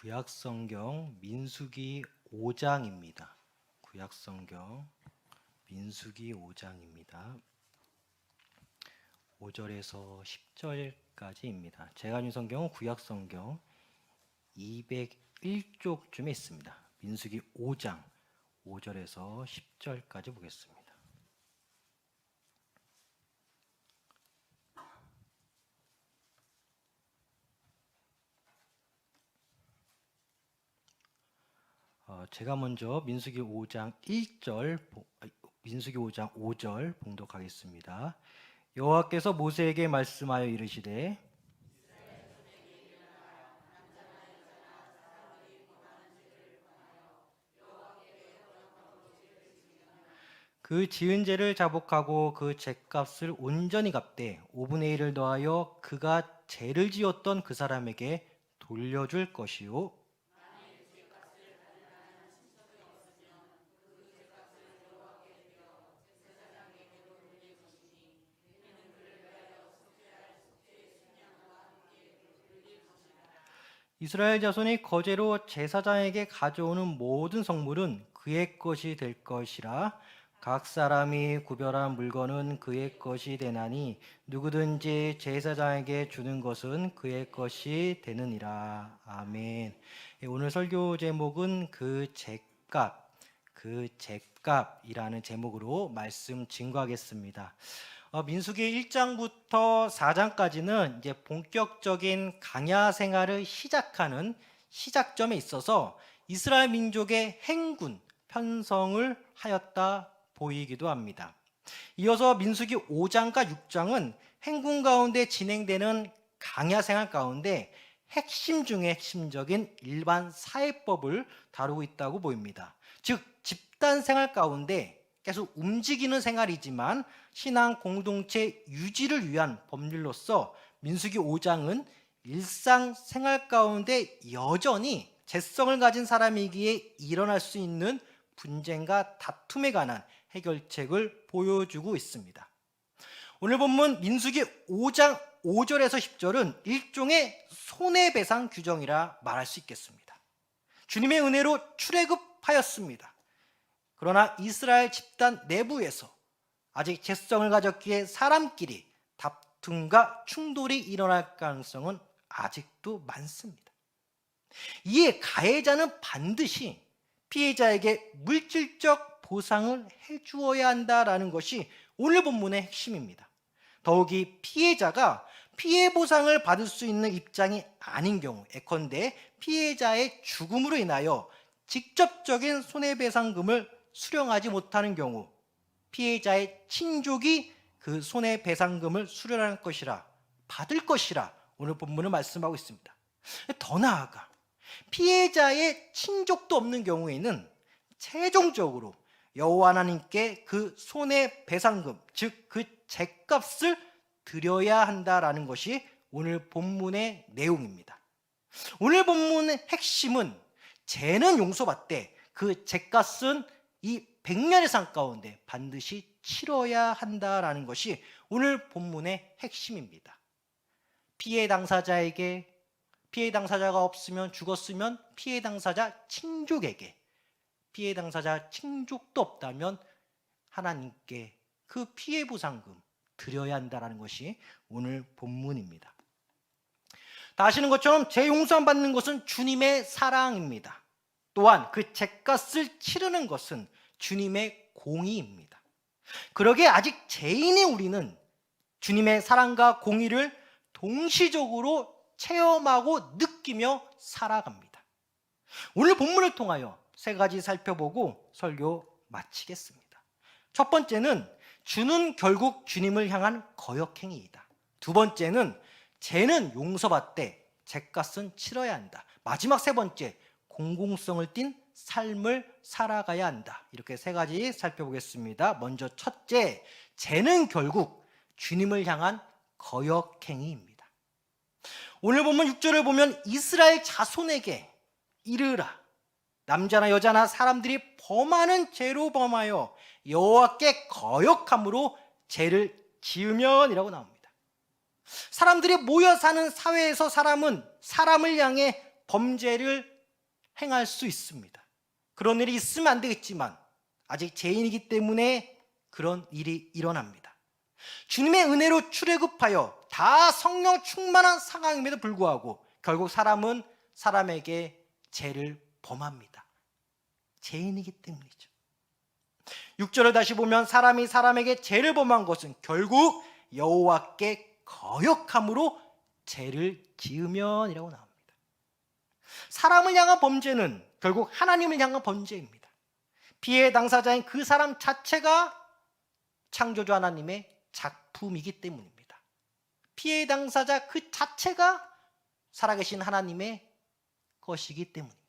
구약성경 민수기 5장입니다. 구약성경 민수기 5장입니다. 5절에서 10절까지입니다. 제가 가진 성경은 구약성경 201쪽쯤에 있습니다. 민수기 5장 5절에서 10절까지 보겠습니다. 제가 먼저 민수기 5장 5절 봉독하겠습니다. 여호와께서 모세에게 말씀하여 이르시되 그 지은 죄를 자복하고 그 죄값을 온전히 갚되 5분의 1을 더하여 그가 죄를 지었던 그 사람에게 돌려줄 것이요 이스라엘 자손이 거제로 제사장에게 가져오는 모든 성물은 그의 것이 될 것이라. 각 사람이 구별한 물건은 그의 것이 되나니 누구든지 제사장에게 주는 것은 그의 것이 되느니라. 아멘. 오늘 설교 제목은 그 죄값이라는 제목으로 말씀 증거하겠습니다. 민수기 1장부터 4장까지는 이제 본격적인 강야 생활을 시작하는 시작점에 있어서 이스라엘 민족의 행군, 편성을 하였다 보이기도 합니다. 이어서 민수기 5장과 6장은 행군 가운데 진행되는 강야 생활 가운데 핵심 중에 핵심적인 일반 사회법을 다루고 있다고 보입니다. 즉 집단 생활 가운데 계속 움직이는 생활이지만 신앙 공동체 유지를 위한 법률로서 민수기 5장은 일상생활 가운데 여전히 죄성을 가진 사람이기에 일어날 수 있는 분쟁과 다툼에 관한 해결책을 보여주고 있습니다. 오늘 본문 민수기 5장 5절에서 10절은 일종의 손해배상 규정이라 말할 수 있겠습니다. 주님의 은혜로 출애굽하였습니다. 그러나 이스라엘 집단 내부에서 아직 죄성을 가졌기에 사람끼리 다툼과 충돌이 일어날 가능성은 아직도 많습니다. 이에 가해자는 반드시 피해자에게 물질적 보상을 해주어야 한다는 것이 오늘 본문의 핵심입니다. 더욱이 피해자가 피해 보상을 받을 수 있는 입장이 아닌 경우, 예컨대 피해자의 죽음으로 인하여 직접적인 손해배상금을 수령하지 못하는 경우 피해자의 친족이 그 손해배상금을 수령할 것이라, 받을 것이라 오늘 본문은 말씀하고 있습니다. 더 나아가 피해자의 친족도 없는 경우에는 최종적으로 여호와 하나님께 그 손해배상금, 즉 그 죄값을 드려야 한다라는 것이 오늘 본문의 내용입니다. 오늘 본문의 핵심은 죄는 용서받되 그 죄값은 이 백년의 상 가운데 반드시 치러야 한다라는 것이 오늘 본문의 핵심입니다. 피해 당사자에게, 피해 당사자가 없으면, 죽었으면 피해 당사자 친족에게, 피해 당사자 친족도 없다면 하나님께 그 피해 보상금 드려야 한다는 것이 오늘 본문입니다. 다 아시는 것처럼 죄 용서 받는 것은 주님의 사랑입니다. 또한 그 죄값을 치르는 것은 주님의 공의입니다. 그러기에 아직 죄인의 우리는 주님의 사랑과 공의를 동시적으로 체험하고 느끼며 살아갑니다. 오늘 본문을 통하여 세 가지 살펴보고 설교 마치겠습니다. 첫 번째는 주는 결국 주님을 향한 거역행위이다. 두 번째는 죄는 용서받되 죄값은 치러야 한다. 마지막 세 번째, 공공성을 띤 삶을 살아가야 한다. 이렇게 세 가지 살펴보겠습니다. 먼저 첫째, 죄는 결국 주님을 향한 거역행위입니다. 오늘 본문 6절을 보면 이스라엘 자손에게 이르라. 남자나 여자나 사람들이 범하는 죄로 범하여 여호와께 거역함으로 죄를 지으면 이라고 나옵니다. 사람들이 모여 사는 사회에서 사람은 사람을 향해 범죄를 행할 수 있습니다. 그런 일이 있으면 안 되겠지만 아직 죄인이기 때문에 그런 일이 일어납니다. 주님의 은혜로 출애굽하여 다 성령 충만한 상황임에도 불구하고 결국 사람은 사람에게 죄를 범합니다. 죄인이기 때문이죠. 6절을 다시 보면 사람이 사람에게 죄를 범한 것은 결국 여호와께 거역함으로 죄를 지으면이라고 나옵니다. 사람을 향한 범죄는 결국 하나님을 향한 범죄입니다. 피해 당사자인 그 사람 자체가 창조주 하나님의 작품이기 때문입니다. 피해 당사자 그 자체가 살아계신 하나님의 것이기 때문입니다.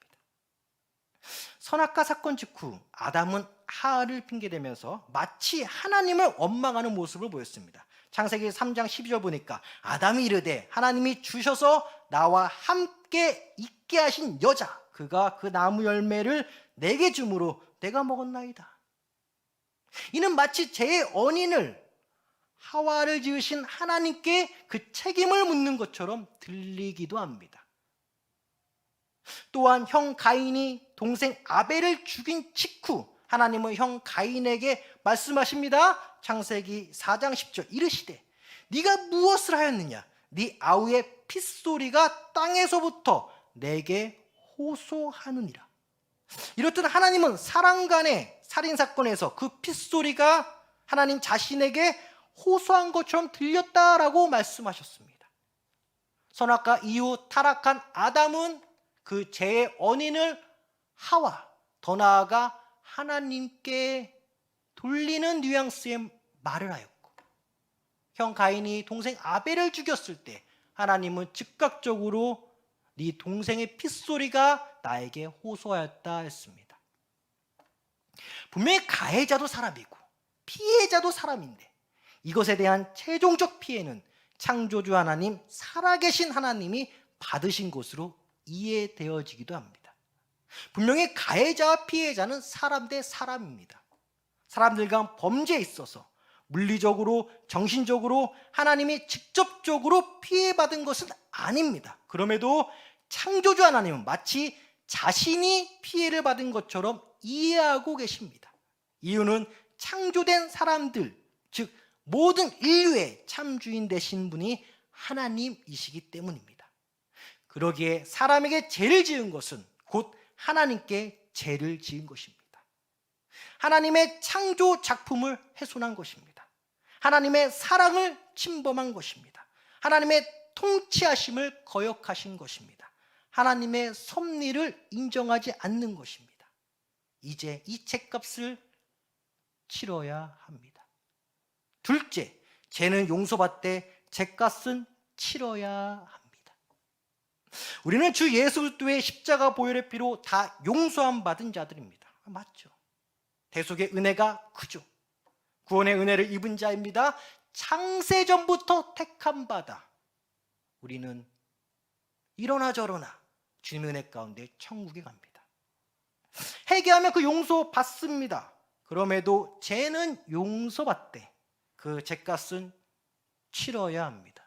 선악과 사건 직후 아담은 하와를 핑계대면서 마치 하나님을 원망하는 모습을 보였습니다. 창세기 3장 12절 보니까 아담이 이르되 하나님이 주셔서 나와 함께 있게 하신 여자 그가 그 나무 열매를 내게 주므로 내가 먹었나이다. 이는 마치 죄의 원인을 하와를 지으신 하나님께 그 책임을 묻는 것처럼 들리기도 합니다. 또한 형 가인이 동생 아벨을 죽인 직후 하나님은 형 가인에게 말씀하십니다. 창세기 4장 10절 이르시되 네가 무엇을 하였느냐? 네 아우의 핏소리가 땅에서부터 내게 호소하느니라. 이렇듯 하나님은 사람 간의 살인사건에서 그 핏소리가 하나님 자신에게 호소한 것처럼 들렸다라고 말씀하셨습니다. 선악과 이후 타락한 아담은 그 죄의 원인을 하와, 더 나아가 하나님께 돌리는 뉘앙스의 말을 하였고, 형 가인이 동생 아벨을 죽였을 때 하나님은 즉각적으로 네 동생의 핏소리가 나에게 호소하였다 했습니다. 분명히 가해자도 사람이고 피해자도 사람인데 이것에 대한 최종적 피해는 창조주 하나님, 살아계신 하나님이 받으신 것으로 이해되어지기도 합니다. 분명히 가해자와 피해자는 사람 대 사람입니다. 사람들 간 범죄에 있어서 물리적으로, 정신적으로 하나님이 직접적으로 피해받은 것은 아닙니다. 그럼에도 창조주 하나님은 마치 자신이 피해를 받은 것처럼 이해하고 계십니다. 이유는 창조된 사람들, 즉 모든 인류의 참주인 되신 분이 하나님이시기 때문입니다. 그러기에 사람에게 죄를 지은 것은 곧 하나님께 죄를 지은 것입니다. 하나님의 창조 작품을 훼손한 것입니다. 하나님의 사랑을 침범한 것입니다. 하나님의 통치하심을 거역하신 것입니다. 하나님의 섭리를 인정하지 않는 것입니다. 이제 이 죄값을 치러야 합니다. 둘째, 죄는 용서받되 죄값은 치러야 합니다. 우리는 주 예수 그리스도의 십자가 보혈의 피로 다 용서함 받은 자들입니다. 맞죠? 대속의 은혜가 크죠. 구원의 은혜를 입은 자입니다. 창세전부터 택함 받아 우리는 이러나 저러나 주님의 은혜 가운데 천국에 갑니다. 회개하면 그 용서 받습니다. 그럼에도 죄는 용서받되 그 죄값은 치러야 합니다.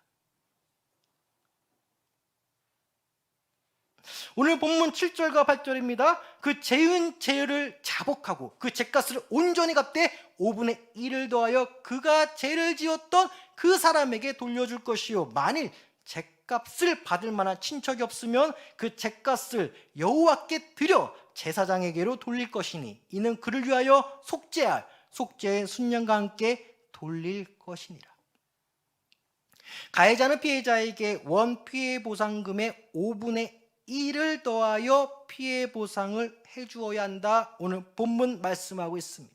오늘 본문 7절과 8절입니다. 그 죄은 죄를 자복하고 그 죄값을 온전히 갚되 5분의 1을 더하여 그가 죄를 지었던 그 사람에게 돌려줄 것이요 만일 죄값을 받을 만한 친척이 없으면 그 죄값을 여호와께 드려 제사장에게로 돌릴 것이니 이는 그를 위하여 속죄할 속죄의 순년과 함께 돌릴 것이니라. 가해자는 피해자에게 원 피해 보상금의 5분의 1을 더하여 피해 보상을 해주어야 한다. 오늘 본문 말씀하고 있습니다.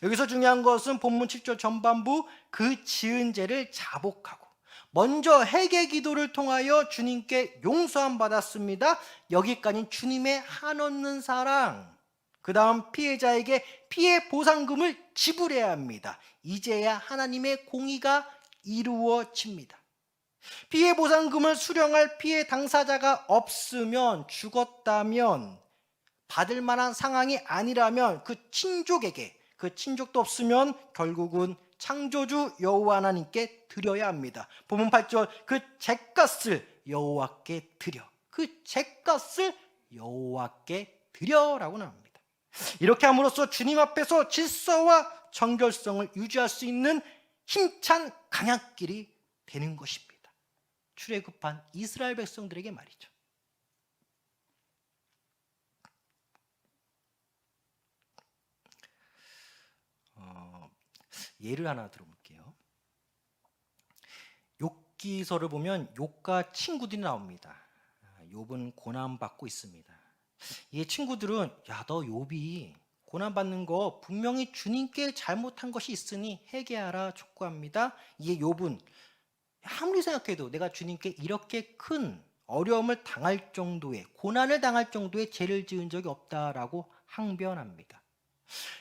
여기서 중요한 것은 본문 7절 전반부 그 지은 죄를 자복하고 먼저 회개 기도를 통하여 주님께 용서함 받았습니다. 여기까지 주님의 한없는 사랑, 그 다음 피해자에게 피해 보상금을 지불해야 합니다. 이제야 하나님의 공의가 이루어집니다. 피해 보상금을 수령할 피해 당사자가 없으면, 죽었다면, 받을 만한 상황이 아니라면 그 친족에게, 그 친족도 없으면 결국은 창조주 여호와 하나님께 드려야 합니다. 본문 8절 그 죄값을 여호와께 드려 그 죗값을 여호와께 드려라고 나옵니다. 이렇게 함으로써 주님 앞에서 질서와 정결성을 유지할 수 있는 힘찬 강약길이 되는 것입니다. 출애굽한 이스라엘 백성들에게 말이죠. 예를 하나 들어볼게요. 욥기서를 보면 욥과 친구들이 나옵니다. 욥은 고난받고 있습니다. 이 친구들은 야, 너 욥이 고난받는 거 분명히 주님께 잘못한 것이 있으니 회개하라 촉구합니다. 이에 욥은 아무리 생각해도 내가 주님께 이렇게 큰 어려움을 당할 정도의, 고난을 당할 정도의 죄를 지은 적이 없다라고 항변합니다.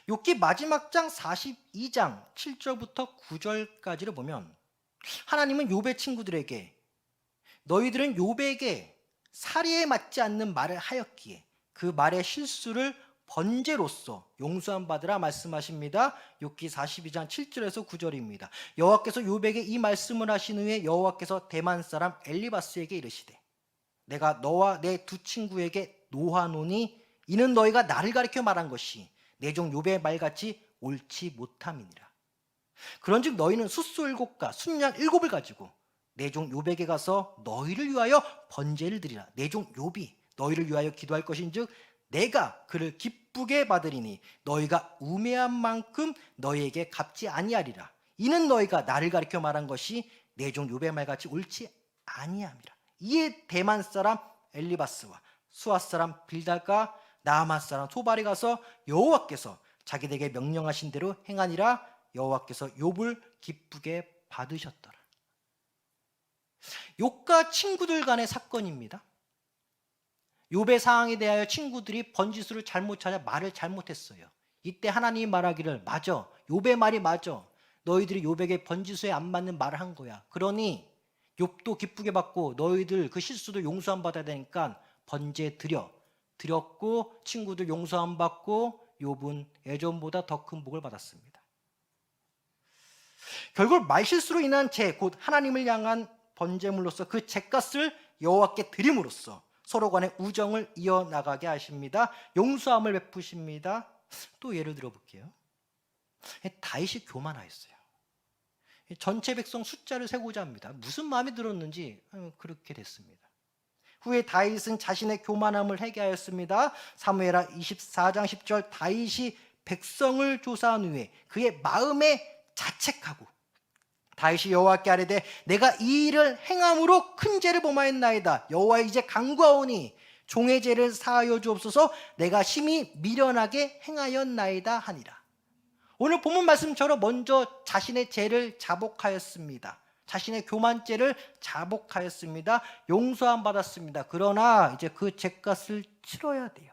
욥기 마지막 장 42장 7절부터 9절까지를 보면 하나님은 욥의 친구들에게 너희들은 욥에게 사리에 맞지 않는 말을 하였기에 그 말의 실수를 번제로서 용서함 받으라 말씀하십니다. 욥기 42장 7절에서 9절입니다. 여호와께서 욥에게 이 말씀을 하신 후에 여호와께서 대만 사람 엘리바스에게 이르시되 내가 너와 내 두 친구에게 노하노니 이는 너희가 나를 가리켜 말한 것이 내 종 욥의 말같이 옳지 못함이니라. 그런즉 너희는 숫소 7과 순양 7을 가지고 내 종 욥에게 가서 너희를 위하여 번제를 드리라. 내 종 욥이 너희를 위하여 기도할 것인즉 내가 그를 기쁘게 받으리니 너희가 우매한 만큼 너희에게 갚지 아니하리라. 이는 너희가 나를 가리켜 말한 것이 내 종 욥의 말같이 옳지 아니함이라. 이에 대만 사람 엘리바스와 수아 사람 빌달과 나아만 사람 소발이 가서 여호와께서 자기들에게 명령하신 대로 행하니라. 여호와께서 욥을 기쁘게 받으셨더라. 욥과 친구들 간의 사건입니다. 욥의 상황에 대하여 친구들이 번지수를 잘못 찾아 말을 잘못했어요. 이때 하나님이 말하기를 맞아, 욥의 말이 맞아. 너희들이 욥에게 번지수에 안 맞는 말을 한 거야. 그러니 욥도 기쁘게 받고 너희들 그 실수도 용서함 받아야 되니까 번제 드렸고 친구들 용서함 받고 욥은 예전보다 더 큰 복을 받았습니다. 결국 말실수로 인한 죄, 곧 하나님을 향한 번제물로서 그 죄값을 여호와께 드림으로써 서로 간의 우정을 이어나가게 하십니다. 용서함을 베푸십니다. 또 예를 들어볼게요. 다윗이 교만하였어요. 전체 백성 숫자를 세고자 합니다. 무슨 마음이 들었는지 그렇게 됐습니다. 후에 다윗은 자신의 교만함을 회개하였습니다. 사무엘하 24장 10절 다윗이 백성을 조사한 후에 그의 마음에 자책하고 다윗이 여호와께 아뢰되 내가 이 일을 행함으로 큰 죄를 범하였나이다. 여호와 이제 간구하오니 종의 죄를 사하여 주옵소서. 내가 심히 미련하게 행하였나이다 하니라. 오늘 본문 말씀처럼 먼저 자신의 죄를 자복하였습니다. 자신의 교만죄를 자복하였습니다. 용서함 받았습니다. 그러나 이제 그 죄값을 치러야 돼요.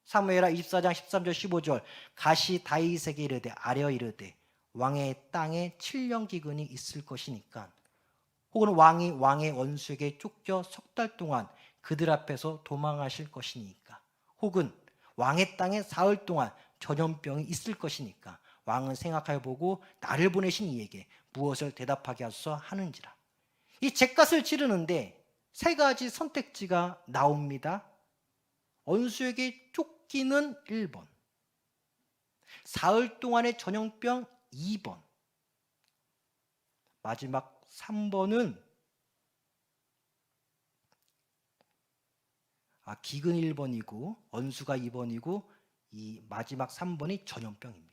사무엘하 24장 13절 15절 가시 다윗에게 이르되 아뢰어 이르되 왕의 땅에 7년 기근이 있을 것이니까 혹은 왕이 왕의 원수에게 쫓겨 석 달 동안 그들 앞에서 도망하실 것이니까 혹은 왕의 땅에 사흘 동안 전염병이 있을 것이니까 왕은 생각하여 보고 나를 보내신 이에게 무엇을 대답하게 하소서 하는지라. 이 죄값을 치르는데 세 가지 선택지가 나옵니다. 원수에게 쫓기는 1번, 사흘 동안의 전염병 2번, 마지막 3번은 기근 1번이고 원수가 2번이고 이 마지막 3번이 전염병입니다.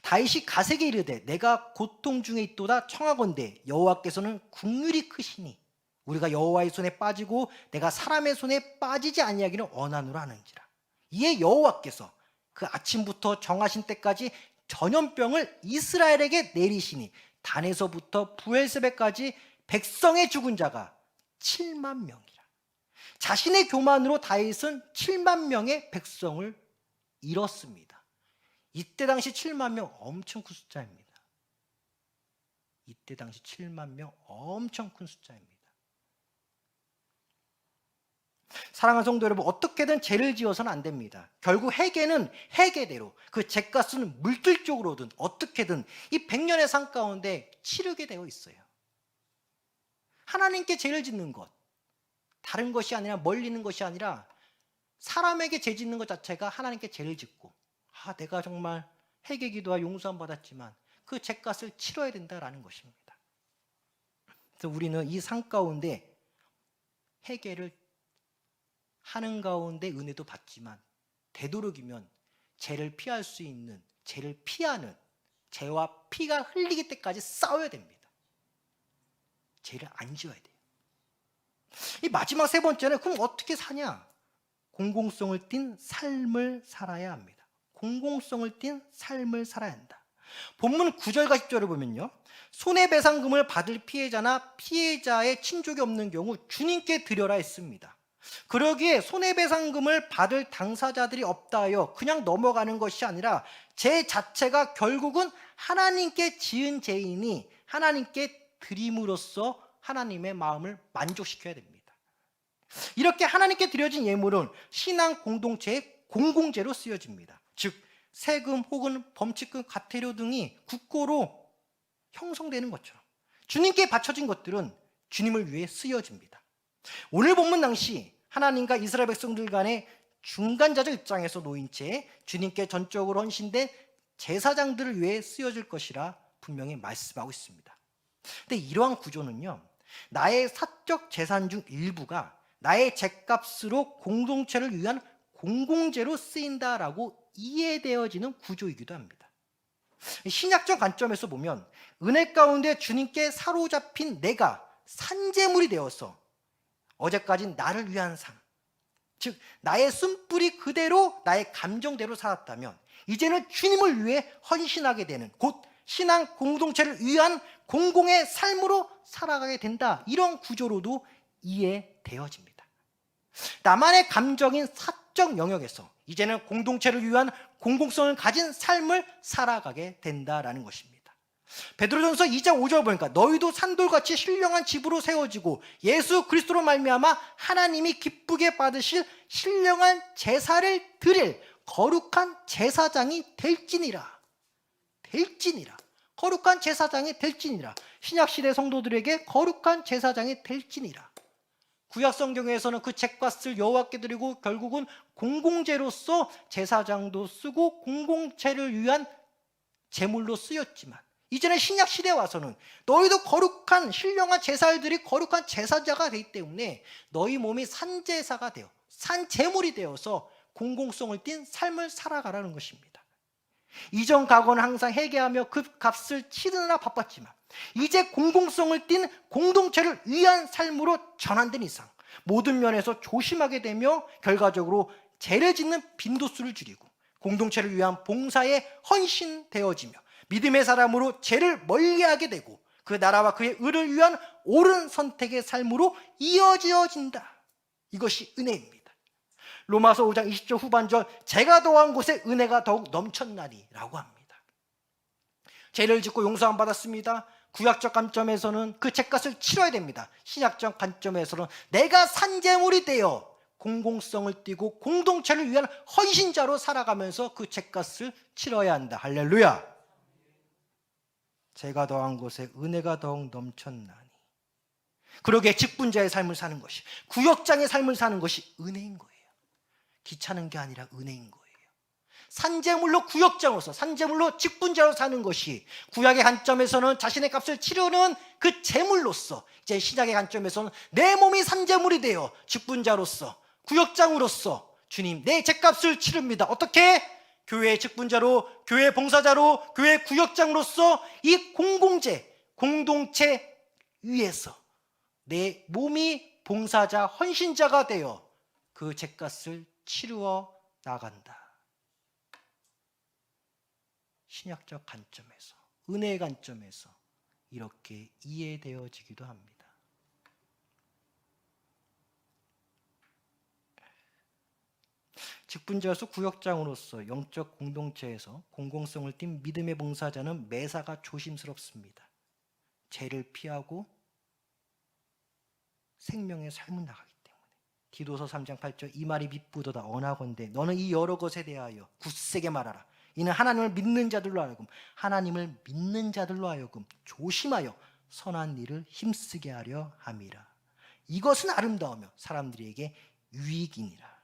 다윗이 가세게 이르되 내가 고통 중에 있도다 청하건대 여호와께서는 긍휼이 크시니 우리가 여호와의 손에 빠지고 내가 사람의 손에 빠지지 아니하기를 원하노라 하는지라. 이에 여호와께서 그 아침부터 정하신 때까지 전염병을 이스라엘에게 내리시니 단에서부터 부엘세바까지 백성의 죽은 자가 7만 명이라. 자신의 교만으로 다윗은 7만 명의 백성을 잃었습니다. 이때 당시 7만 명 엄청 큰 숫자입니다. 이때 당시 7만 명 엄청 큰 숫자입니다. 사랑하는 성도 여러분, 어떻게든 죄를 지어서는 안 됩니다. 결국 회개는 회개대로 그 죄값은 물질적으로든 어떻게든 이 100년의 삶 가운데 치르게 되어 있어요. 하나님께 죄를 짓는 것, 다른 것이 아니라 멀리는 것이 아니라 사람에게 죄 짓는 것 자체가 하나님께 죄를 짓고 내가 정말 회개 기도와 용서함 받았지만 그 죄값을 치러야 된다라는 것입니다. 그래서 우리는 이 삶 가운데 회개를 하는 가운데 은혜도 받지만 되도록이면 죄를 피할 수 있는, 죄를 피하는, 죄와 피가 흘리기 때까지 싸워야 됩니다. 죄를 안 지어야 돼요. 이 마지막 세 번째는 그럼 어떻게 사냐? 공공성을 띤 삶을 살아야 합니다. 공공성을 띤 삶을 살아야 한다. 본문 9절과 10절을 보면요, 손해배상금을 받을 피해자나 피해자의 친족이 없는 경우 주님께 드려라 했습니다. 그러기에 손해배상금을 받을 당사자들이 없다 하여 그냥 넘어가는 것이 아니라 죄 자체가 결국은 하나님께 지은 죄이니 하나님께 드림으로써 하나님의 마음을 만족시켜야 됩니다. 이렇게 하나님께 드려진 예물은 신앙 공동체의 공공재로 쓰여집니다. 즉 세금 혹은 범칙금, 과태료 등이 국고로 형성되는 것처럼 주님께 바쳐진 것들은 주님을 위해 쓰여집니다. 오늘 본문 당시 하나님과 이스라엘 백성들 간의 중간자적 입장에서 놓인 채 주님께 전적으로 헌신된 제사장들을 위해 쓰여질 것이라 분명히 말씀하고 있습니다. 근데 이러한 구조는요, 나의 사적 재산 중 일부가 나의 죗값으로 공동체를 위한 공공재로 쓰인다라고 이해되어지는 구조이기도 합니다. 신약적 관점에서 보면 은혜 가운데 주님께 사로잡힌 내가 산재물이 되어서 어제까지 나를 위한 삶, 즉 나의 숨뿌리 그대로 나의 감정대로 살았다면 이제는 주님을 위해 헌신하게 되는, 곧 신앙 공동체를 위한 공공의 삶으로 살아가게 된다, 이런 구조로도 이해되어집니다. 나만의 감정인 사적 영역에서 이제는 공동체를 위한 공공성을 가진 삶을 살아가게 된다라는 것입니다. 베드로전서 2장 5절 보니까 너희도 산돌같이 신령한 집으로 세워지고 예수 그리스도로 말미암아 하나님이 기쁘게 받으실 신령한 제사를 드릴 거룩한 제사장이 될지니라. 거룩한 제사장이 될지니라. 신약시대 성도들에게 거룩한 제사장이 될지니라. 구약성경에서는 그 죗값을 여호와께 드리고 결국은 공공제로서 제사장도 쓰고 공공체를 위한 제물로 쓰였지만 이제는 신약시대에 와서는 너희도 거룩한 신령한 제사들이 거룩한 제사자가 되기 때문에 너희 몸이 산제사가 되어 산제물이 되어서 공공성을 띤 삶을 살아가라는 것입니다. 이전 과거는 항상 회개하며 그 값을 치르느라 바빴지만 이제 공공성을 띤 공동체를 위한 삶으로 전환된 이상 모든 면에서 조심하게 되며 결과적으로 죄를 짓는 빈도수를 줄이고 공동체를 위한 봉사에 헌신되어지며 믿음의 사람으로 죄를 멀리하게 되고 그 나라와 그의 의를 위한 옳은 선택의 삶으로 이어져진다. 이것이 은혜입니다. 로마서 5장 20절 후반절, 죄가 더한 곳에 은혜가 더욱 넘쳤나니 라고 합니다. 죄를 짓고 용서함 받았습니다. 구약적 관점에서는 그 죄값을 치러야 됩니다. 신약적 관점에서는 내가 산재물이 되어 공공성을 띠고 공동체를 위한 헌신자로 살아가면서 그 죄값을 치러야 한다. 할렐루야. 죄가 더한 곳에 은혜가 더욱 넘쳤나니. 그러기에 직분자의 삶을 사는 것이, 구역장의 삶을 사는 것이 은혜인 거예요. 귀찮은 게 아니라 은혜인 거예요. 산재물로 구역장으로서, 산재물로 직분자로 사는 것이 구약의 관점에서는 자신의 값을 치르는 그 재물로서, 이제 신약의 관점에서는 내 몸이 산재물이 되어 직분자로서, 구역장으로서 주님 내 죄값을 치릅니다. 어떻게? 교회의 직분자로, 교회 봉사자로, 교회 구역장으로서 이 공공재, 공동체 위에서 내 몸이 봉사자, 헌신자가 되어 그 죄값을 치루어 나간다. 신약적 관점에서, 은혜의 관점에서 이렇게 이해되어지기도 합니다. 직분자로서 구역장으로서 영적 공동체에서 공공성을 띤 믿음의 봉사자는 매사가 조심스럽습니다. 죄를 피하고 생명의 삶을 나가기 때문에. 디도서 3장 8절, 이 말이 밉부도다 언하건대 너는 이 여러 것에 대하여 굳세게 말하라. 이는 하나님을 믿는 자들로 하여금 조심하여 선한 일을 힘쓰게 하려 함이라. 이것은 아름다우며 사람들에게 유익이니라.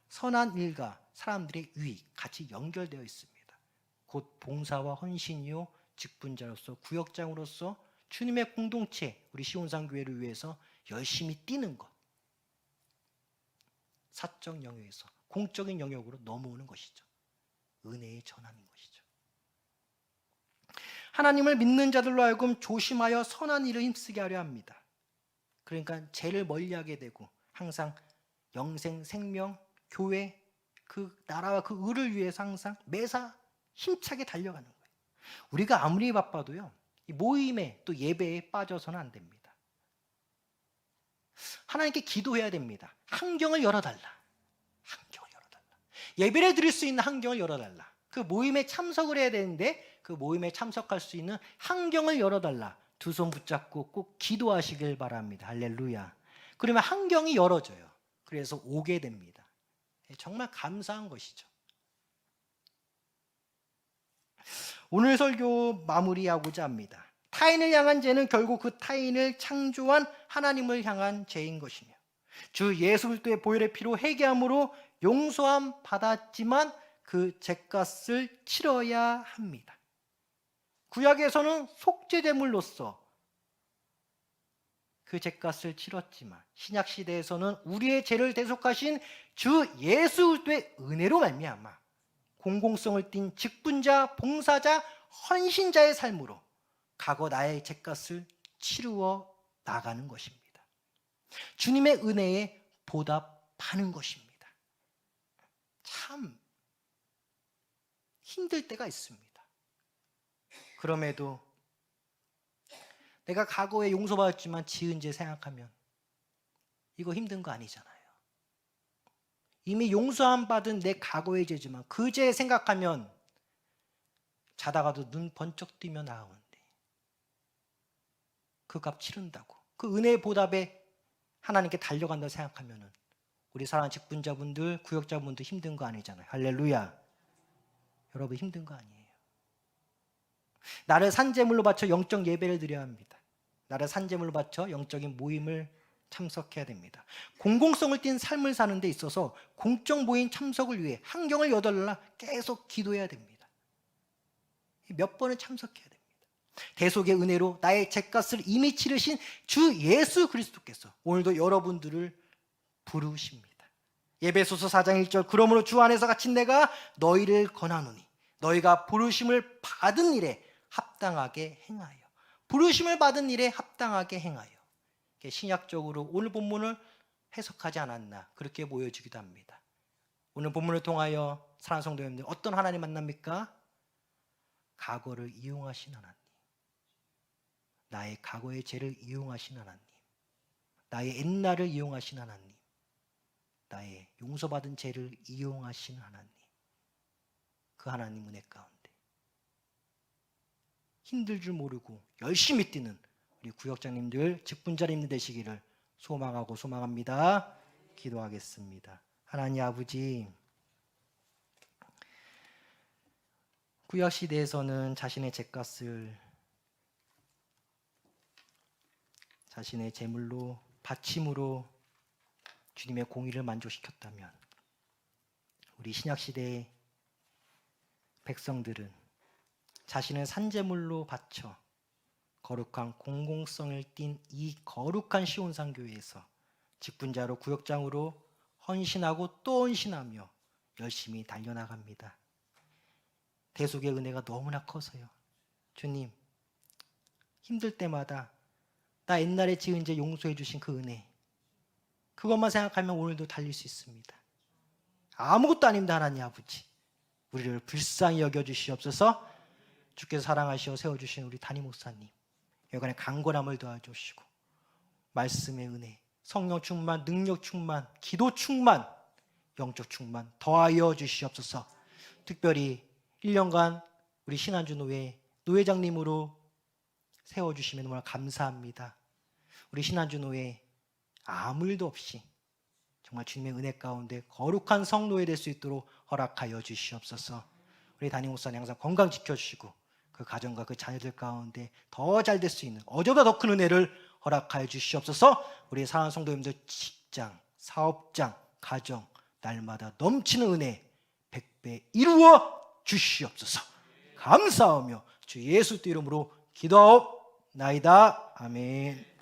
선한 일과 사람들의 유익 같이 연결되어 있습니다. 곧 봉사와 헌신이요 직분자로서 구역장으로서 주님의 공동체 우리 시온산교회를 위해서 열심히 뛰는 것, 사적 영역에서 공적인 영역으로 넘어오는 것이죠. 은혜의 전함인 것이죠. 하나님을 믿는 자들로 하여금 조심하여 선한 일을 힘쓰게 하려 합니다. 그러니까 죄를 멀리하게 되고 항상 영생, 생명, 교회, 그 나라와 그 의를 위해서 항상 매사 힘차게 달려가는 거예요. 우리가 아무리 바빠도요, 이 모임에 또 예배에 빠져서는 안 됩니다. 하나님께 기도해야 됩니다. 환경을 열어달라. 환경을 열어달라. 예배를 드릴 수 있는 환경을 열어달라. 그 모임에 참석을 해야 되는데 그 모임에 참석할 수 있는 환경을 열어달라. 두 손 붙잡고 꼭 기도하시길 바랍니다. 할렐루야. 그러면 환경이 열어져요. 그래서 오게 됩니다. 정말 감사한 것이죠. 오늘 설교 마무리하고자 합니다. 타인을 향한 죄는 결국 그 타인을 창조한 하나님을 향한 죄인 것이며 주 예수 그리스도의 보혈의 피로 회개함으로 용서함 받았지만 그 죄값을 치러야 합니다. 구약에서는 속죄제물로서 그 죄값을 치렀지만 신약 시대에서는 우리의 죄를 대속하신 주 예수 그리스도의 은혜로 말미암아 공공성을 띤 직분자, 봉사자, 헌신자의 삶으로 과거 나의 죄값을 치루어 나가는 것입니다. 주님의 은혜에 보답하는 것입니다. 참 힘들 때가 있습니다. 그럼에도 내가 과거에 용서받았지만 지은 죄 생각하면 이거 힘든 거 아니잖아요. 이미 용서함 받은 내 과거의 죄지만 그 죄 생각하면 자다가도 눈 번쩍 뜨며 나오는데 그 값 치른다고 그 은혜의 보답에 하나님께 달려간다 생각하면 우리 사랑하는 직분자분들, 구역자분들 힘든 거 아니잖아요. 할렐루야. 여러분 힘든 거 아니에요. 나를 산제물로 바쳐 영적 예배를 드려야 합니다. 나를 산제물로 바쳐 영적인 모임을 참석해야 됩니다. 공공성을 띤 삶을 사는 데 있어서 공적 모임 참석을 위해 환경을 여달라 계속 기도해야 됩니다. 몇 번은 참석해야 됩니다. 대속의 은혜로 나의 죄값을 이미 치르신 주 예수 그리스도께서 오늘도 여러분들을 부르십니다. 에베소서 4장 1절 그러므로 주 안에서 갇힌 내가 너희를 권하노니 너희가 부르심을 받은 일에 합당하게 행하여 부르심을 받은 일에 합당하게 행하여 신약적으로 오늘 본문을 해석하지 않았나 그렇게 보여지기도 합니다. 오늘 본문을 통하여 사랑하는 성도 여러분들 어떤 하나님 만납니까? 과거를 이용하신 하나님, 나의 과거의 죄를 이용하신 하나님, 나의 옛날을 이용하신 하나님, 나의 용서받은 죄를 이용하신 하나님, 그 하나님 은혜 가운데 힘들 줄 모르고 열심히 뛰는 우리 구역장님들, 직분자님들 되시기를 소망하고 소망합니다. 기도하겠습니다. 하나님 아버지, 구약시대에서는 자신의 죄값을 자신의 제물로 바침으로 주님의 공의를 만족시켰다면 우리 신약시대의 백성들은 자신을 산제물로 바쳐 거룩한 공공성을 띤 이 거룩한 시온산교회에서 직분자로 구역장으로 헌신하고 또 헌신하며 열심히 달려나갑니다. 대속의 은혜가 너무나 커서요. 주님, 힘들 때마다 나 옛날에 지은 죄 용서해 주신 그 은혜, 그것만 생각하면 오늘도 달릴 수 있습니다. 아무것도 아닙니다. 하나님 아버지, 우리를 불쌍히 여겨주시옵소서. 주께서 사랑하시어 세워주신 우리 담임 목사님, 여간의 강건함을 도와주시고 말씀의 은혜, 성령 충만, 능력 충만, 기도 충만, 영적 충만 더하여 주시옵소서. 특별히 1년간 우리 신한주 노회 노회장님으로 세워주시면 너무나 감사합니다. 우리 신한주 노회 아무 일도 없이 정말 주님의 은혜 가운데 거룩한 성노회 될 수 있도록 허락하여 주시옵소서. 우리 담임 목사님 항상 건강 지켜주시고 그 가정과 그 자녀들 가운데 더 잘 될 수 있는 어제보다 더 큰 은혜를 허락하여 주시옵소서. 우리 사랑하는 성도님들 직장, 사업장, 가정 날마다 넘치는 은혜 100배 이루어 주시옵소서. 감사하며 주 예수 이름으로 기도하옵나이다. 아멘.